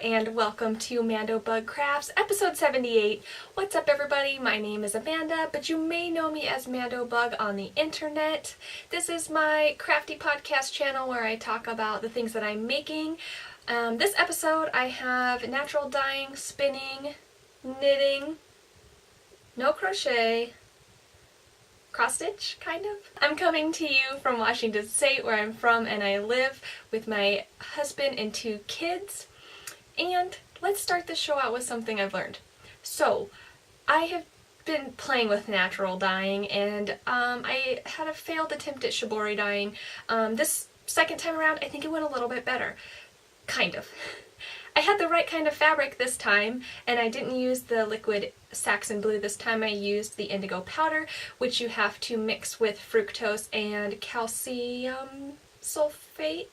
and welcome to Mandobug Crafts, episode 78. What's up everybody? My name is Amanda, but you may know me as Mandobug on the internet. This is my crafty podcast channel where I talk about the things that I'm making. This episode I have natural dyeing, spinning, knitting, no crochet, cross stitch, kind of. I'm coming to you from Washington State, where I'm from and I live with my husband and 2 kids. And let's start this show out with something I've learned. So, I have been playing with natural dyeing, and I had a failed attempt at shibori dyeing. This second time around, I think it went a little bit better. Kind of. I had the right kind of fabric this time, and I didn't use the liquid Saxon blue this time. I used the indigo powder, which you have to mix with fructose and calcium sulfate,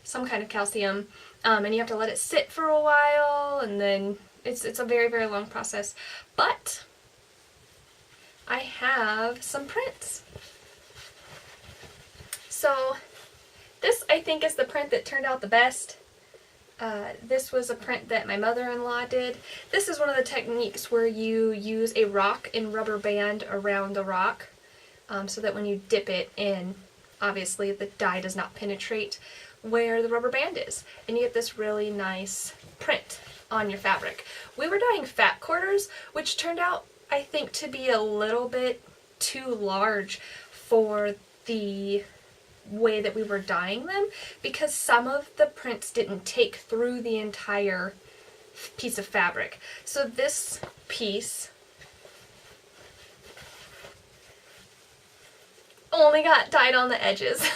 some kind of calcium, and you have to let it sit for a while, and then it's a very, very long process. But I have some prints. So this, I think, is the print that turned out the best. This was a print that my mother-in-law did. This is one of the techniques where you use a rock and rubber band around the rock so that when you dip it in, obviously the dye does not penetrate where the rubber band is, and you get this really nice print on your fabric. We were dyeing fat quarters, which turned out, I think, to be a little bit too large for the way that we were dyeing them, because some of the prints didn't take through the entire piece of fabric. So this piece only got dyed on the edges.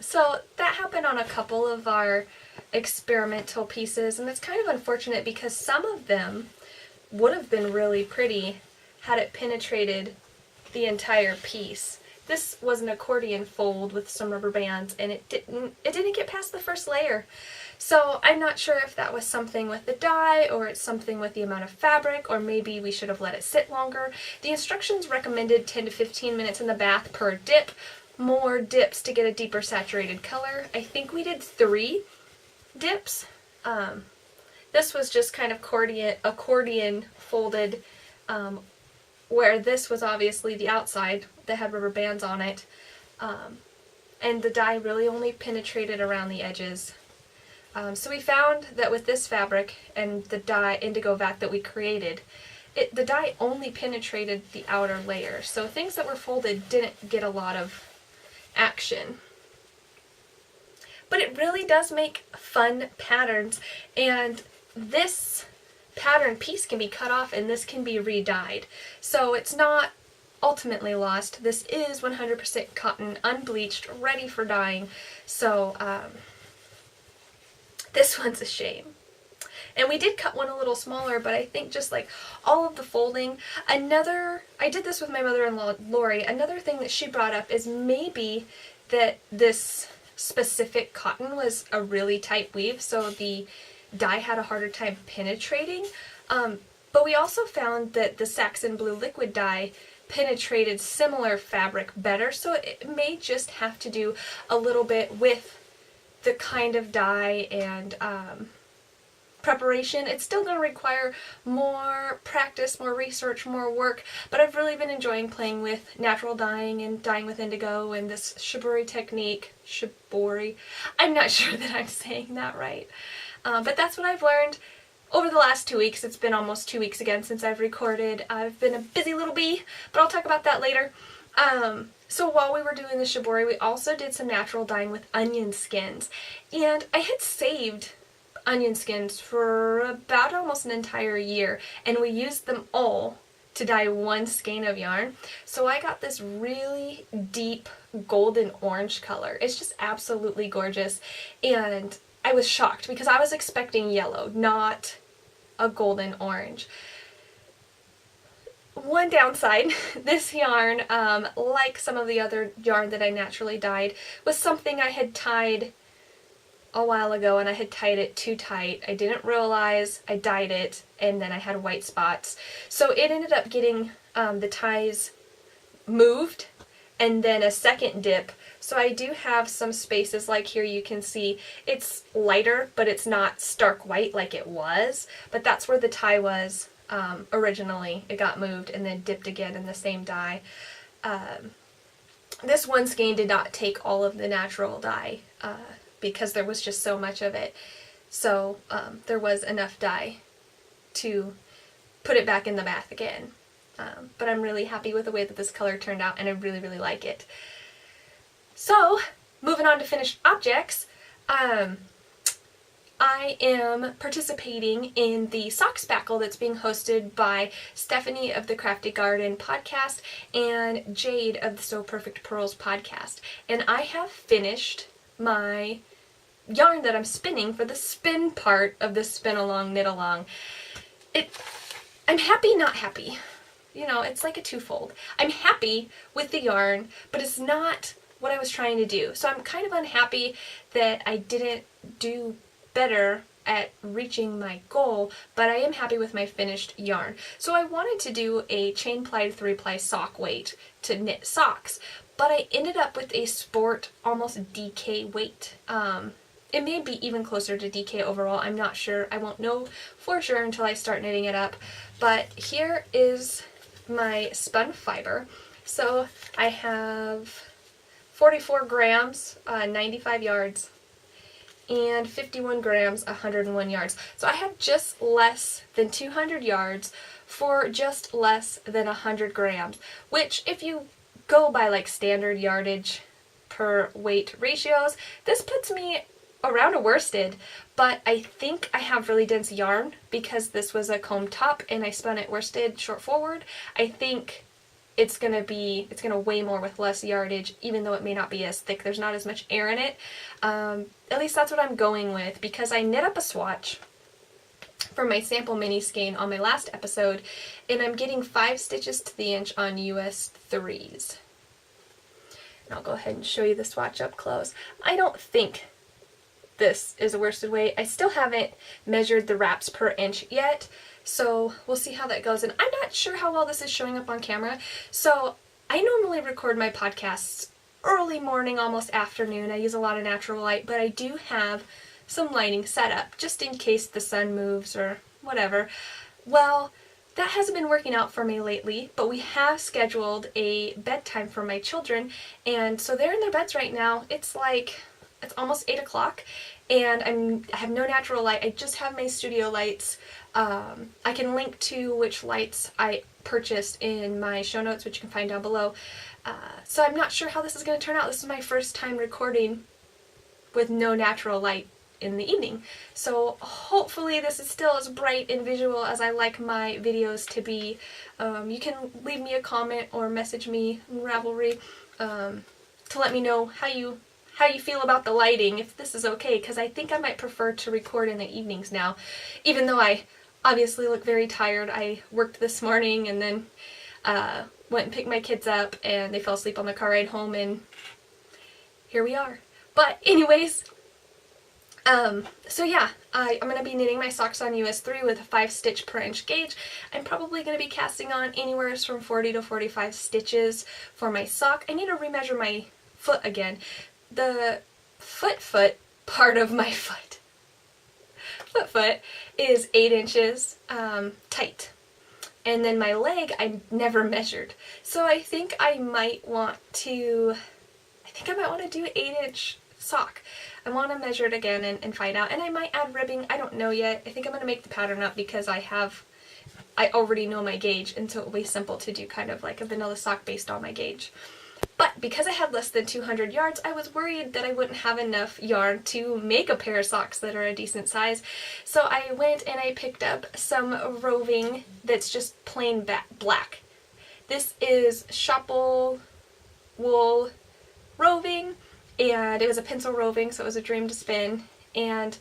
So that happened on a couple of our experimental pieces, and it's kind of unfortunate because some of them would have been really pretty had it penetrated the entire piece. This was an accordion fold with some rubber bands, and it didn't get past the first layer. So I'm not sure if that was something with the dye, or it's something with the amount of fabric, or maybe we should have let it sit longer. The instructions recommended 10 to 15 minutes in the bath per dip, more dips to get a deeper saturated color. I think we did 3 dips. This was just kind of accordion folded, where this was obviously the outside that had rubber bands on it, and the dye really only penetrated around the edges. So we found that with this fabric and the dye indigo vat that we created, the dye only penetrated the outer layer, so things that were folded didn't get a lot of action. But it really does make fun patterns, and this pattern piece can be cut off and this can be re-dyed. So it's not ultimately lost. This is 100% cotton, unbleached, ready for dyeing. So this one's a shame. And we did cut one a little smaller, but I think just like all of the folding. I did this with my mother-in-law, Lori. Another thing that she brought up is maybe that this specific cotton was a really tight weave, so the dye had a harder time penetrating. But we also found that the Saxon blue liquid dye penetrated similar fabric better, so it may just have to do a little bit with the kind of dye and preparation. It's still going to require more practice, more research, more work, but I've really been enjoying playing with natural dyeing and dyeing with indigo and this shibori technique. Shibori? I'm not sure that I'm saying that right. But that's what I've learned over the last 2 weeks. It's been almost 2 weeks again since I've recorded. I've been a busy little bee, but I'll talk about that later. So while we were doing the shibori, we also did some natural dyeing with onion skins. And I had saved onion skins for about almost an entire year, and we used them all to dye one skein of yarn. So I got this really deep golden orange color. It's just absolutely gorgeous, and I was shocked because I was expecting yellow, not a golden orange. One downside, this yarn, like some of the other yarn that I naturally dyed, was something I had tied a while ago, and I had tied it too tight. I didn't realize I dyed it, and then I had white spots. So it ended up getting the ties moved, and then a second dip So I do have some spaces, like here you can see it's lighter, but it's not stark white like it was. But that's where the dye was originally. It got moved and then dipped again in the same dye. This one skein did not take all of the natural dye because there was just so much of it. So there was enough dye to put it back in the bath again. But I'm really happy with the way that this color turned out, and I really, really like it. So, moving on to finished objects, I am participating in the sock Speckle that's being hosted by Stephanie of the Crafty Garden podcast and Jade of the So Perfect Pearls podcast. And I have finished my yarn that I'm spinning for the spin part of the spin along, knit along. I'm happy, not happy. You know, it's like a twofold. I'm happy with the yarn, but it's not what I was trying to do. So I'm kind of unhappy that I didn't do better at reaching my goal, but I am happy with my finished yarn. So I wanted to do a chain plied 3-ply sock weight to knit socks, but I ended up with a sport almost DK weight. It may be even closer to DK overall, I'm not sure. I won't know for sure until I start knitting it up. But here is my spun fiber. So I have 44 grams, 95 yards, and 51 grams, 101 yards. So I have just less than 200 yards for just less than 100 grams, which if you go by like standard yardage per weight ratios, this puts me around a worsted, but I think I have really dense yarn because this was a comb top and I spun it worsted short forward. I think it's gonna weigh more with less yardage, even though it may not be as thick. There's not as much air in it. At least that's what I'm going with, because I knit up a swatch for my sample mini skein on my last episode, and I'm getting 5 stitches to the inch on US 3s. And I'll go ahead and show you the swatch up close. I don't think this is a worsted weight. I still haven't measured the wraps per inch yet, so we'll see how that goes. And I'm not sure how well this is showing up on camera. So I normally record my podcasts early morning, almost afternoon. I use a lot of natural light, but I do have some lighting set up just in case the sun moves or whatever. Well, that hasn't been working out for me lately, but we have scheduled a bedtime for my children, and so they're in their beds right now. It's almost 8 o'clock, and I have no natural light. I just have my studio lights. I can link to which lights I purchased in my show notes, which you can find down below. So I'm not sure how this is going to turn out. This is my first time recording with no natural light in the evening. So hopefully this is still as bright and visual as I like my videos to be. You can leave me a comment or message me in Ravelry to let me know how you feel about the lighting, if this is okay, because I think I might prefer to record in the evenings now, even though I obviously look very tired. I worked this morning and then went and picked my kids up, and they fell asleep on the car ride home, and here we are. But anyways, so yeah, I'm going to be knitting my socks on US 3 with a 5 stitch per inch gauge. I'm probably going to be casting on anywhere from 40 to 45 stitches for my sock. I need to remeasure my foot again. The foot part of my foot is 8 inches tight. And then my leg I never measured. So I think I might want to do an 8-inch sock. I want to measure it again and find out. And I might add ribbing. I don't know yet. I think I'm going to make the pattern up because I already know my gauge, and so it will be simple to do kind of like a vanilla sock based on my gauge. But because I had less than 200 yards, I was worried that I wouldn't have enough yarn to make a pair of socks that are a decent size. So I went and I picked up some roving that's just plain black. This is Speckle wool roving, and it was a pencil roving, so it was a dream to spin. And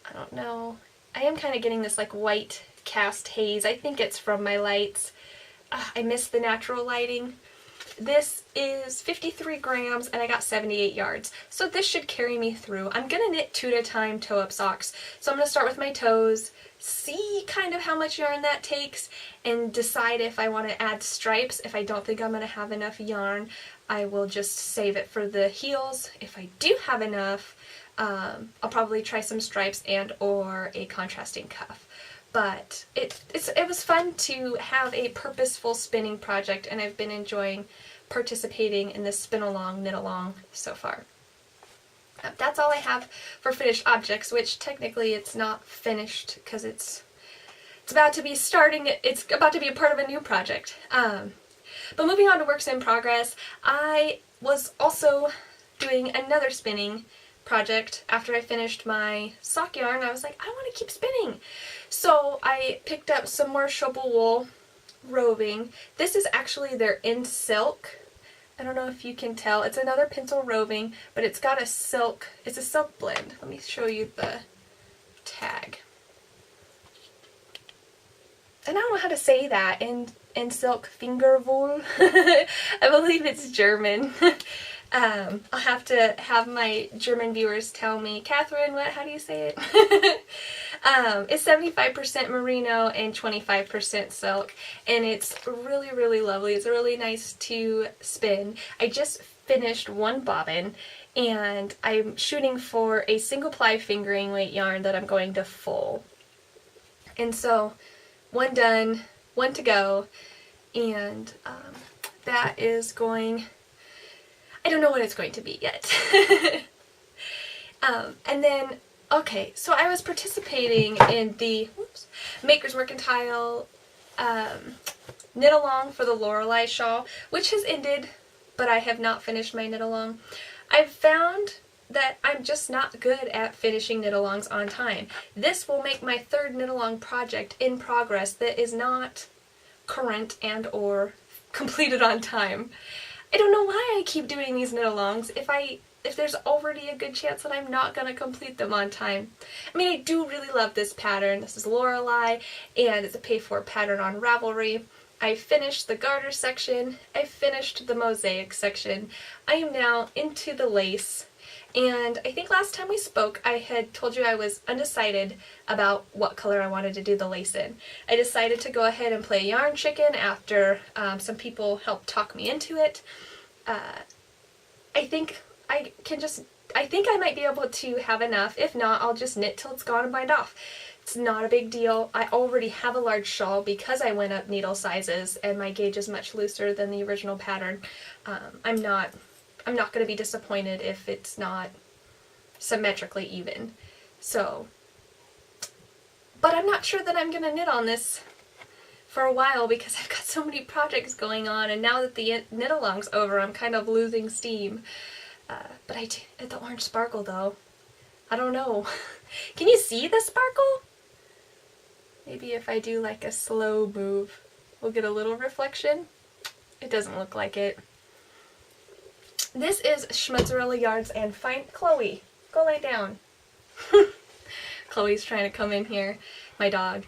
I don't know, I am kind of getting this like white cast haze. I think it's from my lights. I miss the natural lighting. This is 53 grams and I got 78 yards. So this should carry me through. I'm going to knit 2 at a time toe-up socks. So I'm going to start with my toes, see kind of how much yarn that takes, and decide if I want to add stripes. If I don't think I'm going to have enough yarn, I will just save it for the heels. If I do have enough, I'll probably try some stripes and or a contrasting cuff. But it was fun to have a purposeful spinning project, and I've been enjoying participating in this spin along, knit along so far. That's all I have for finished objects, which technically it's not finished because it's about to be starting, it's about to be a part of a new project. But moving on to works in progress, I was also doing another spinning project after I finished my sock yarn. I was like, I want to keep spinning. So I picked up some more Shovel wool roving. This is actually their in silk. I don't know if you can tell. It's another pencil roving, but it's got a silk, it's a silk blend. Let me show you the tag. And I don't know how to say that. In silk Fingerwool. I believe it's German. I'll have to have my German viewers tell me, Catherine, how do you say it? It's 75% merino and 25% silk, and it's really, really lovely. It's really nice to spin. I just finished one bobbin, and I'm shooting for a single ply fingering weight yarn that I'm going to full. And so, one done, one to go, and that is going... I don't know what it's going to be yet. And then, okay, so I was participating in the Maker's Mercantile knit along for the Lorelai shawl, which has ended, but I have not finished my knit along. I've found that I'm just not good at finishing knit alongs on time. This will make my third knit along project in progress that is not current and or completed on time. I don't know why I keep doing these knit-alongs if there's already a good chance that I'm not going to complete them on time. I mean, I do really love this pattern. This is Lorelai, and it's a pay-for pattern on Ravelry. I finished the garter section. I finished the mosaic section. I am now into the lace. And I think last time we spoke, I had told you I was undecided about what color I wanted to do the lace in. I decided to go ahead and play Yarn Chicken after some people helped talk me into it. I think I might be able to have enough. If not, I'll just knit till it's gone and bind off. It's not a big deal. I already have a large shawl because I went up needle sizes and my gauge is much looser than the original pattern. I'm not going to be disappointed if it's not symmetrically even. So, but I'm not sure that I'm going to knit on this for a while because I've got so many projects going on, and now that the knit along's over, I'm kind of losing steam. But I do, the orange sparkle though, I don't know. Can you see the sparkle? Maybe if I do like a slow move, we'll get a little reflection. It doesn't look like it. This is Schmutzerella Yarns and Chloe, go lay down. Chloe's trying to come in here, my dog.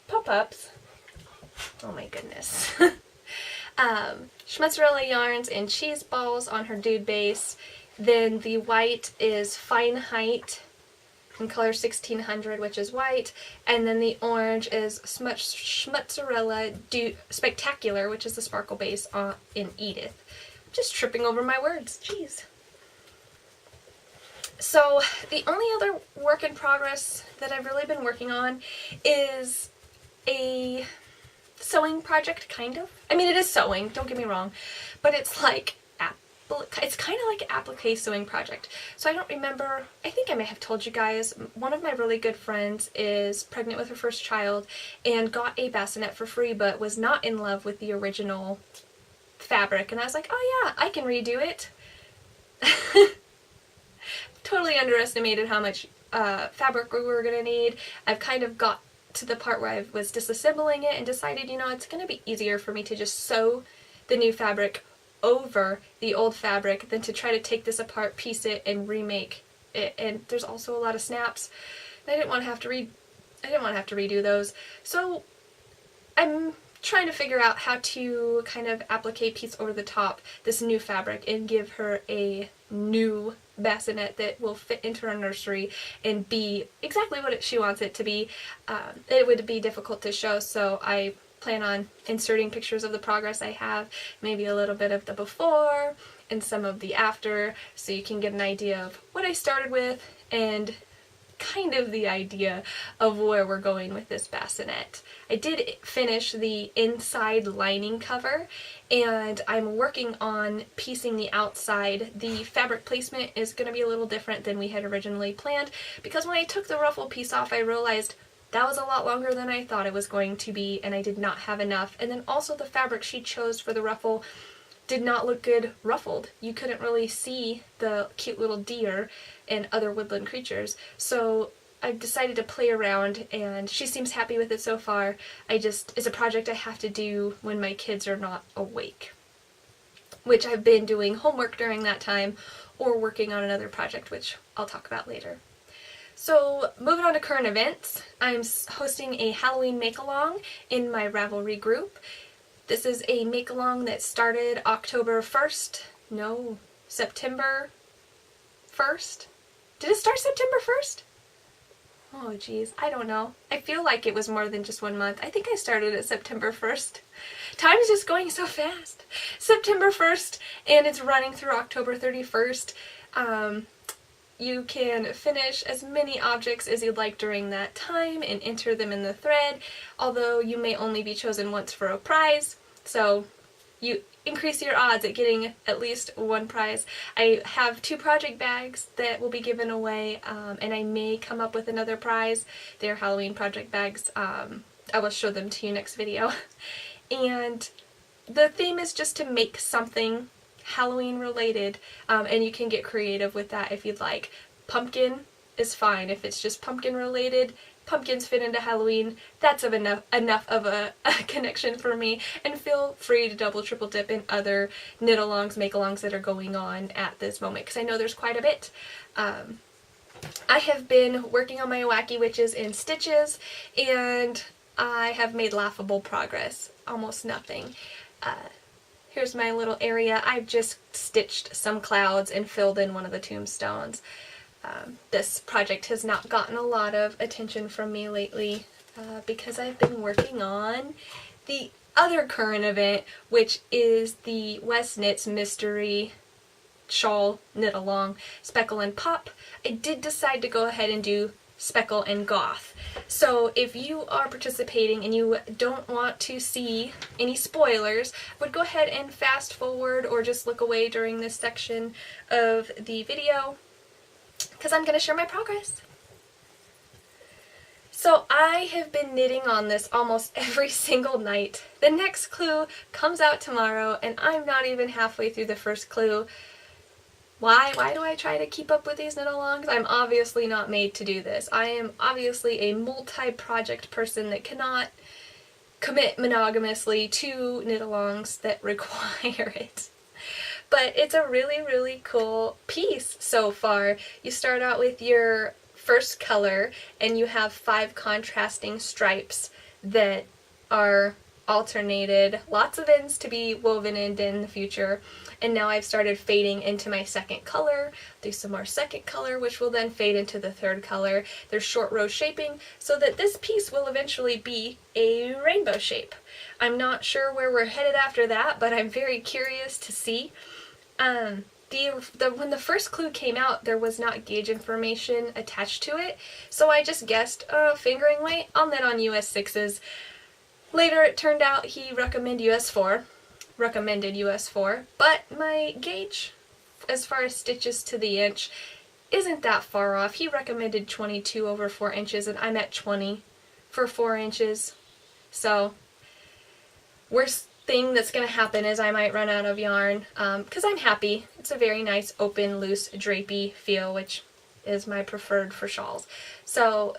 Pop-ups. Oh my goodness. Schmutzerella Yarns and Cheese Balls on her Dude base. Then the white is Fine Height in color 1600, which is white. And then the orange is Schmutzerella Spectacular, which is the sparkle base in Edith. I'm just tripping over my words. Jeez. So the only other work in progress that I've really been working on is a sewing project, kind of. I mean, it is sewing, don't get me wrong, but it's like it's kind of like an applique sewing project. So I don't remember, I think I may have told you guys, one of my really good friends is pregnant with her first child and got a bassinet for free, but was not in love with the original fabric, and I was like, oh yeah, I can redo it. Totally underestimated how much fabric we were going to need. I've kind of got to the part where I was disassembling it and decided, you know, it's going to be easier for me to just sew the new fabric over the old fabric than to try to take this apart, piece it, and remake it. And there's also a lot of snaps. I didn't want to have to redo those. So I'm trying to figure out how to kind of applique piece over the top this new fabric and give her a new bassinet that will fit into her nursery and be exactly what she wants it to be. It would be difficult to show, so I plan on inserting pictures of the progress I have, maybe a little bit of the before and some of the after, so you can get an idea of what I started with and kind of the idea of where we're going with this bassinet. I did finish the inside lining cover, and I'm working on piecing the outside. The fabric placement is going to be a little different than we had originally planned, because when I took the ruffle piece off, I realized that was a lot longer than I thought it was going to be, and I did not have enough. And then also the fabric she chose for the ruffle did not look good ruffled. You couldn't really see the cute little deer and other woodland creatures. So I've decided to play around, and she seems happy with it so far. It's a project I have to do when my kids are not awake, which I've been doing homework during that time or working on another project, which I'll talk about later. So moving on to current events, I'm hosting a Halloween make-along in my Ravelry group. This is a make-along that started October 1st. No, September 1st? Did it start September 1st? Oh geez, I don't know. I feel like it was more than just 1 month. I think I started at September 1st. Time is just going so fast. September 1st, and it's running through October 31st. You can finish as many objects as you'd like during that time and enter them in the thread, although you may only be chosen once for a prize, so you increase your odds at getting at least one prize. I have 2 project bags that will be given away, and I may come up with another prize. They're Halloween project bags. I will show them to you next video. And the theme is just to make something Halloween related, and you can get creative with that if you'd like. Pumpkin is fine if it's just pumpkin related. Pumpkins fit into Halloween. That's enough of a connection for me, and feel free to double triple dip in other knit-alongs, make-alongs that are going on at this moment, because I know there's quite a bit. I have been working on my Wacky Witches in stitches, and I have made laughable progress. Almost nothing. Here's my little area. I've just stitched some clouds and filled in one of the tombstones. This project has not gotten a lot of attention from me lately because I've been working on the other current event, which is the West Knits Mystery Shawl Knit-Along Speckle and Pop. I did decide to go ahead and do Speckle and Goth. So if you are participating and you don't want to see any spoilers, I would go ahead and fast forward or just look away during this section of the video, because I'm going to share my progress. So I have been knitting on this almost every single night. The next clue comes out tomorrow, and I'm not even halfway through the first clue. Why do I try to keep up with these knit-alongs? I'm obviously not made to do this. I am obviously a multi-project person that cannot commit monogamously to knit-alongs that require it. But it's a really, really cool piece so far. You start out with your first color, and you have 5 contrasting stripes that are alternated. Lots of ends to be woven in the future. And now I've started fading into my second color, do some more second color, which will then fade into the third color. There's short row shaping so that this piece will eventually be a rainbow shape. I'm not sure where we're headed after that, but I'm very curious to see. When the first clue came out, there was not gauge information attached to it, so I just guessed, fingering weight, I'll knit on US 6s. Later it turned out he recommended US 4, but my gauge, as far as stitches to the inch, isn't that far off. He recommended 22 over 4 inches, and I'm at 20 for 4 inches. So, worst thing that's going to happen is I might run out of yarn, because I'm happy. It's a very nice, open, loose, drapey feel, which is my preferred for shawls. So,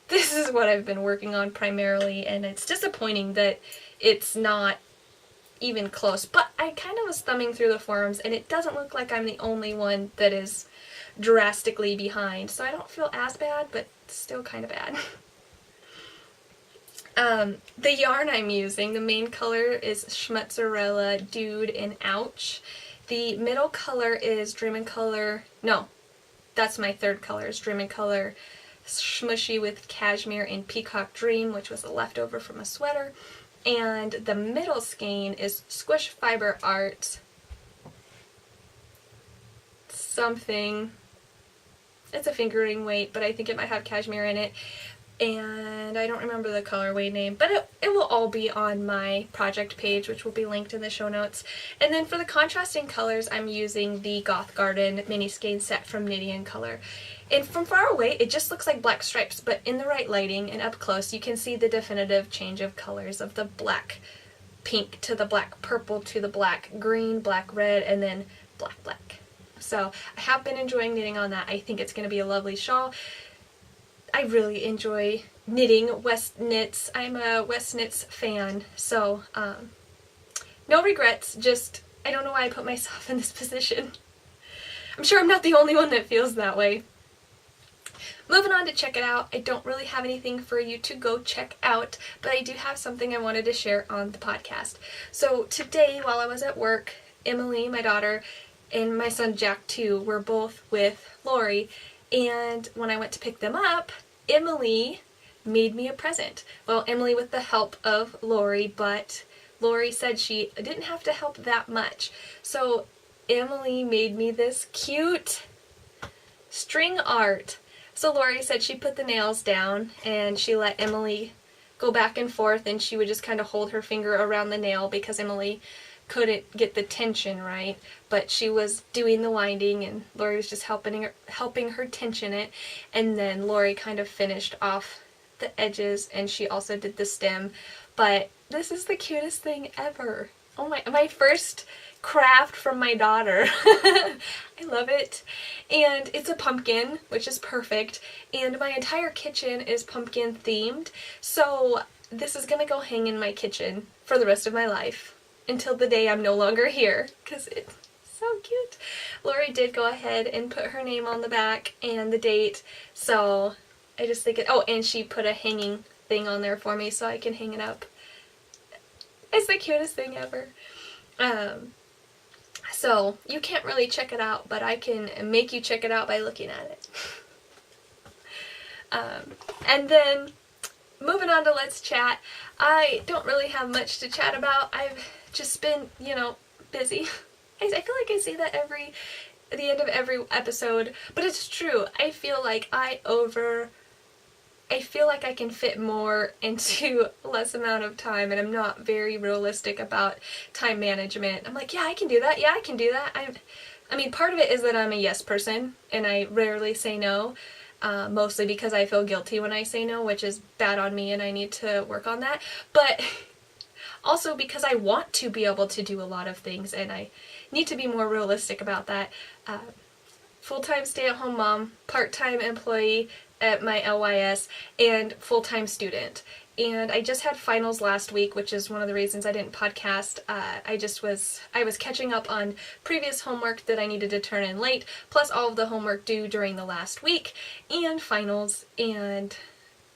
this is what I've been working on primarily, and it's disappointing that it's not even close. But I kind of was thumbing through the forums, and it doesn't look like I'm the only one that is drastically behind. So I don't feel as bad, but still kind of bad. The yarn I'm using, the main color is Schmutzarella Dude and Ouch. The middle color is Dream in Color, no, that's my third color, is Dream in Color Smushy with Cashmere and Peacock Dream, which was a leftover from a sweater. And the middle skein is Squish Fiber Art something. It's a fingering weight, but I think it might have cashmere in it. And I don't remember the colorway name, but it will all be on my project page, which will be linked in the show notes. And then for the contrasting colors, I'm using the Goth Garden mini skein set from Knitty & Color. And from far away, it just looks like black stripes, but in the right lighting and up close, you can see the definitive change of colors of the black pink to the black purple to the black green, black red, and then black black. So I have been enjoying knitting on that. I think it's going to be a lovely shawl. I really enjoy knitting West Knits. I'm a West Knits fan, so no regrets, just I don't know why I put myself in this position. I'm sure I'm not the only one that feels that way. Moving on to check it out, I don't really have anything for you to go check out, but I do have something I wanted to share on the podcast. So today, while I was at work, Emily, my daughter, and my son Jack too were both with Lori, and when I went to pick them up, Emily made me a present. Well, Emily with the help of Lori, but Lori said she didn't have to help that much. So Emily made me this cute string art. So Lori said she put the nails down and she let Emily go back and forth, and she would just kind of hold her finger around the nail because Emily couldn't get the tension right, but she was doing the winding and Lori was just helping her tension it, and then Lori kind of finished off the edges and she also did the stem. But this is the cutest thing ever. Oh my first craft from my daughter. I love it. And it's a pumpkin, which is perfect, and my entire kitchen is pumpkin themed, so this is gonna go hang in my kitchen for the rest of my life. Until the day I'm no longer here, because it's so cute. Lori did go ahead and put her name on the back and the date, so I just think oh, and she put a hanging thing on there for me so I can hang it up. It's the cutest thing ever. So you can't really check it out, but I can make you check it out by looking at it. And then moving on to Let's Chat. I don't really have much to chat about. I've just been, busy. I feel like I say that at the end of every episode, but it's true. I feel like I can fit more into less amount of time, and I'm not very realistic about time management. I'm like, yeah, I can do that. Yeah, I can do that. I mean, part of it is that I'm a yes person, and I rarely say no. Mostly because I feel guilty when I say no, which is bad on me, and I need to work on that. But also because I want to be able to do a lot of things, and I need to be more realistic about that. Full-time stay-at-home mom, part-time employee at my LYS, and full-time student. And I just had finals last week, which is one of the reasons I didn't podcast. I was catching up on previous homework that I needed to turn in late, plus all of the homework due during the last week, and finals, and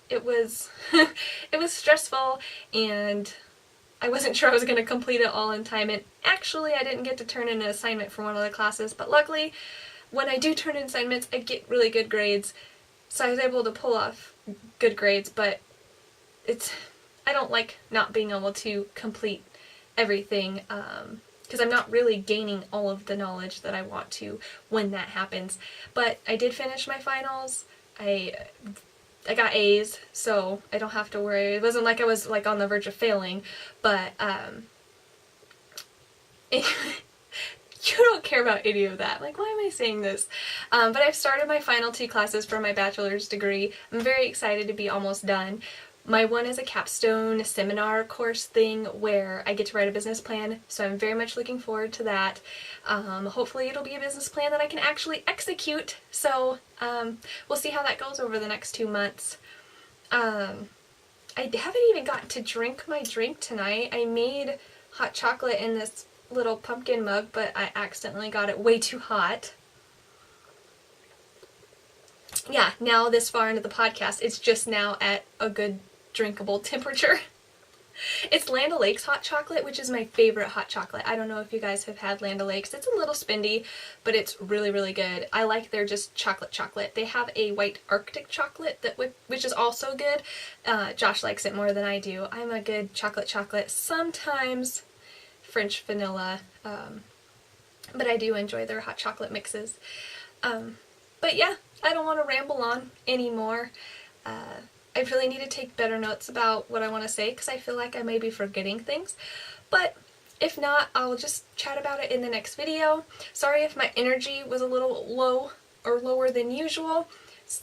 it was it was stressful, and I wasn't sure I was going to complete it all in time, and actually I didn't get to turn in an assignment for one of the classes, but luckily when I do turn in assignments I get really good grades, so I was able to pull off good grades, but I don't like not being able to complete everything, because I'm not really gaining all of the knowledge that I want to when that happens. But I did finish my finals. I got A's, so I don't have to worry. It wasn't like I was like on the verge of failing, but you don't care about any of that. Like, why am I saying this? But I've started my final 2 classes for my bachelor's degree. I'm very excited to be almost done. My one is a capstone seminar course thing where I get to write a business plan, so I'm very much looking forward to that. Hopefully it'll be a business plan that I can actually execute, so we'll see how that goes over the next 2 months. I haven't even gotten to drink my drink tonight. I made hot chocolate in this little pumpkin mug, but I accidentally got it way too hot. Yeah, now this far into the podcast, it's just now at a good drinkable temperature. It's Land O'Lakes hot chocolate, which is my favorite hot chocolate. I don't know if you guys have had Land O'Lakes. It's a little spendy, but it's really, really good. I like their just chocolate. They have a white Arctic chocolate that which is also good. Josh likes it more than I do. I'm a good chocolate. Sometimes French vanilla, but I do enjoy their hot chocolate mixes. But yeah, I don't want to ramble on anymore. I really need to take better notes about what I want to say because I feel like I may be forgetting things. But if not, I'll just chat about it in the next video. Sorry if my energy was a little low or lower than usual.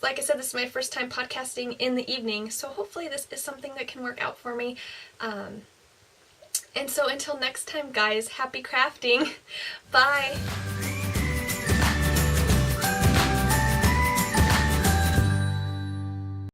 Like I said, this is my first time podcasting in the evening, so hopefully this is something that can work out for me. And so until next time, guys, happy crafting. Bye!